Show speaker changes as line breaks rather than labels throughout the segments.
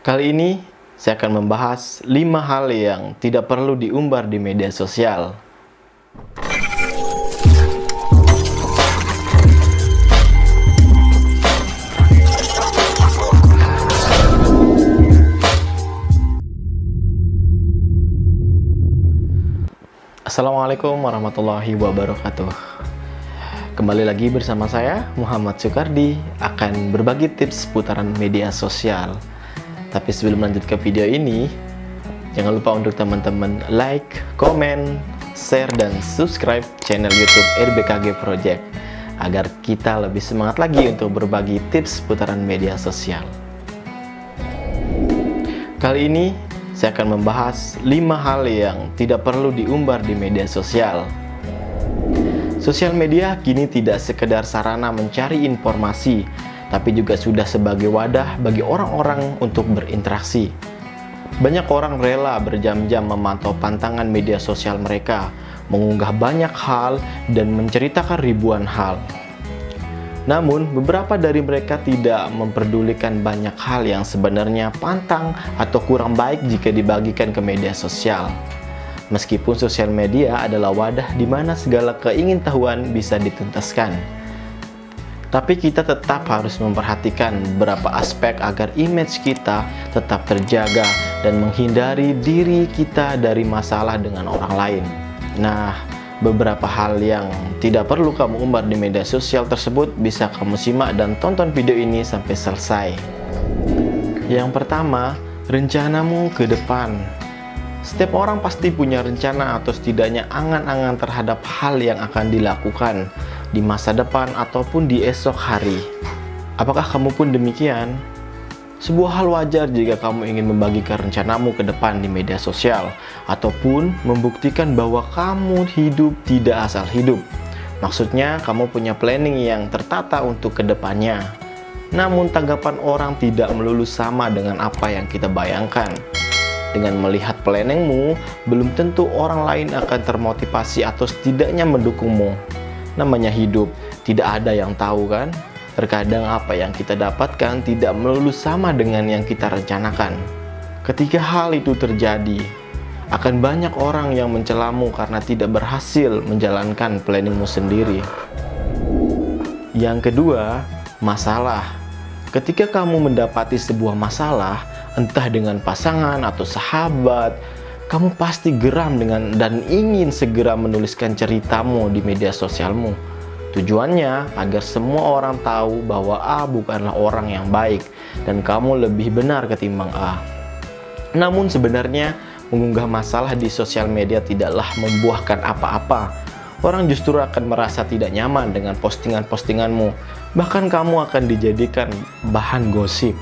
Kali ini saya akan membahas 5 hal yang tidak perlu diumbar di media sosial. Assalamualaikum warahmatullahi wabarakatuh. Kembali lagi bersama saya Muhammad Sukardi akan berbagi tips seputaran media sosial. Tapi sebelum lanjut ke video ini, jangan lupa untuk teman-teman like, komen, share, dan subscribe channel YouTube RBKG Project agar kita lebih semangat lagi untuk berbagi tips seputaran media sosial. Kali ini saya akan membahas 5 hal yang tidak perlu diumbar di media sosial. Sosial media kini tidak sekedar sarana mencari informasi, tapi juga sudah sebagai wadah bagi orang-orang untuk berinteraksi. Banyak orang rela berjam-jam memantau pantangan media sosial mereka, mengunggah banyak hal, dan menceritakan ribuan hal. Namun, beberapa dari mereka tidak memperdulikan banyak hal yang sebenarnya pantang atau kurang baik jika dibagikan ke media sosial. Meskipun sosial media adalah wadah di mana segala keingintahuan bisa dituntaskan, tapi kita tetap harus memperhatikan beberapa aspek agar image kita tetap terjaga dan menghindari diri kita dari masalah dengan orang lain. Nah, beberapa hal yang tidak perlu kamu umbar di media sosial tersebut bisa kamu simak dan tonton video ini sampai selesai. Yang pertama, rencanamu ke depan. Setiap orang pasti punya rencana atau setidaknya angan-angan terhadap hal yang akan dilakukan di masa depan ataupun di esok hari. Apakah kamu pun demikian? Sebuah hal wajar jika kamu ingin membagikan rencanamu ke depan di media sosial ataupun membuktikan bahwa kamu hidup tidak asal hidup. Maksudnya, kamu punya planning yang tertata untuk kedepannya. Namun, tanggapan orang tidak melulu sama dengan apa yang kita bayangkan. Dengan melihat planningmu, belum tentu orang lain akan termotivasi atau setidaknya mendukungmu. Namanya hidup, tidak ada yang tahu kan? Terkadang apa yang kita dapatkan tidak melulu sama dengan yang kita rencanakan. Ketika hal itu terjadi, akan banyak orang yang mencelamu karena tidak berhasil menjalankan planningmu sendiri. Yang kedua, masalah. Ketika kamu mendapati sebuah masalah, entah dengan pasangan atau sahabat, kamu pasti geram dan ingin segera menuliskan ceritamu di media sosialmu. Tujuannya agar semua orang tahu bahwa A bukanlah orang yang baik dan kamu lebih benar ketimbang A. Namun sebenarnya mengunggah masalah di sosial media tidaklah membuahkan apa-apa. Orang justru akan merasa tidak nyaman dengan postingan-postinganmu. Bahkan kamu akan dijadikan bahan gosip.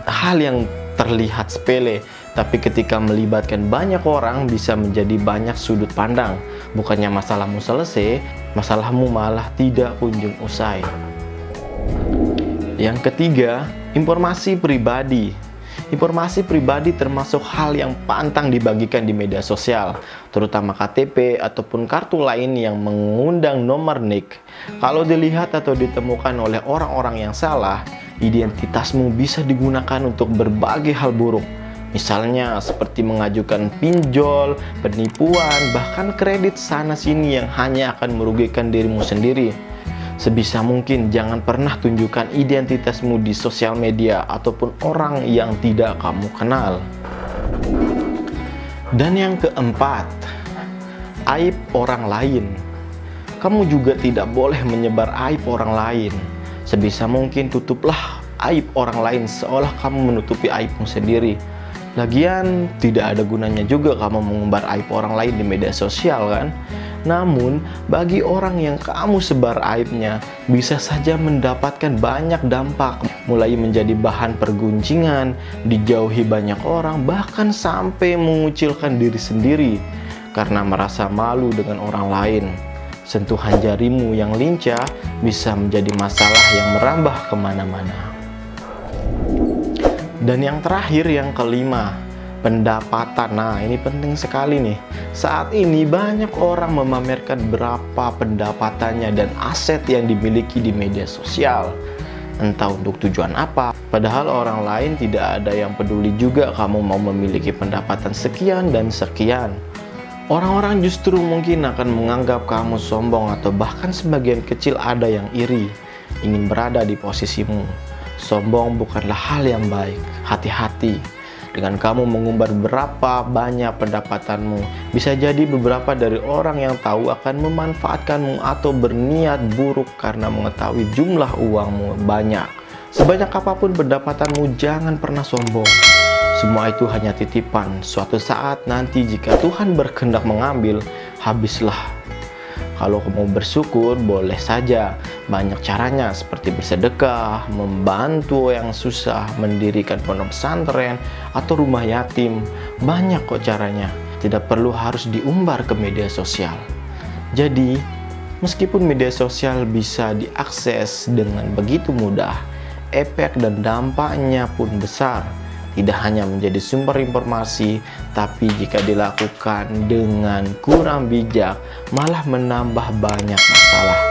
Hal yang terlihat sepele, tapi ketika melibatkan banyak orang bisa menjadi banyak sudut pandang. Bukannya masalahmu selesai, masalahmu malah tidak kunjung usai. Yang ketiga, informasi pribadi. Informasi pribadi termasuk hal yang pantang dibagikan di media sosial, terutama KTP ataupun kartu lain yang mengundang nomor NIK. Kalau dilihat atau ditemukan oleh orang-orang yang salah, identitasmu bisa digunakan untuk berbagai hal buruk. Misalnya seperti mengajukan pinjol, penipuan, bahkan kredit sana-sini yang hanya akan merugikan dirimu sendiri. Sebisa mungkin jangan pernah tunjukkan identitasmu di sosial media ataupun orang yang tidak kamu kenal. Dan yang keempat, aib orang lain. Kamu juga tidak boleh menyebar aib orang lain. Sebisa mungkin tutuplah aib orang lain seolah kamu menutupi aibmu sendiri. Lagian tidak ada gunanya juga kamu mengumbar aib orang lain di media sosial kan? Namun, bagi orang yang kamu sebar aibnya, bisa saja mendapatkan banyak dampak, mulai menjadi bahan perguncingan, dijauhi banyak orang, bahkan sampai mengucilkan diri sendiri karena merasa malu dengan orang lain. Sentuhan jarimu yang lincah bisa menjadi masalah yang merambah kemana-mana. Dan yang terakhir, yang kelima, pendapatan. Nah, ini penting sekali nih. Saat ini banyak orang memamerkan berapa pendapatannya dan aset yang dimiliki di media sosial. entah untuk tujuan apa. Padahal orang lain tidak ada yang peduli juga kamu mau memiliki pendapatan sekian dan sekian. Orang-orang justru mungkin akan menganggap kamu sombong atau bahkan sebagian kecil ada yang iri, ingin berada di posisimu. Sombong bukanlah hal yang baik. Hati-hati dengan kamu mengumbar berapa banyak pendapatanmu. Bisa jadi beberapa dari orang yang tahu akan memanfaatkanmu atau berniat buruk karena mengetahui jumlah uangmu banyak. Sebanyak apapun pendapatanmu, jangan pernah sombong. Semua itu hanya titipan. Suatu saat nanti jika Tuhan berkehendak mengambil, habislah. Kalau kamu bersyukur, boleh saja. Banyak caranya seperti bersedekah, membantu yang susah, mendirikan pondok pesantren, atau rumah yatim. Banyak kok caranya. Tidak perlu harus diumbar ke media sosial. Jadi, meskipun media sosial bisa diakses dengan begitu mudah, efek dan dampaknya pun besar. Tidak hanya menjadi sumber informasi, tapi jika dilakukan dengan kurang bijak, malah menambah banyak masalah.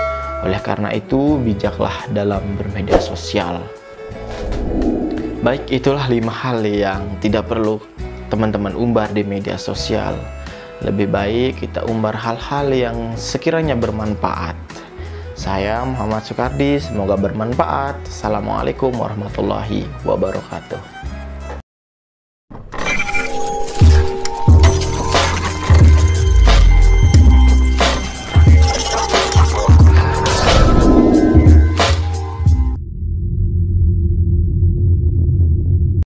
Oleh karena itu, bijaklah dalam bermedia sosial. Baik, itulah 5 hal yang tidak perlu teman-teman umbar di media sosial. Lebih baik kita umbar hal-hal yang sekiranya bermanfaat. Saya Muhammad Soekardi, semoga bermanfaat. Assalamualaikum warahmatullahi wabarakatuh.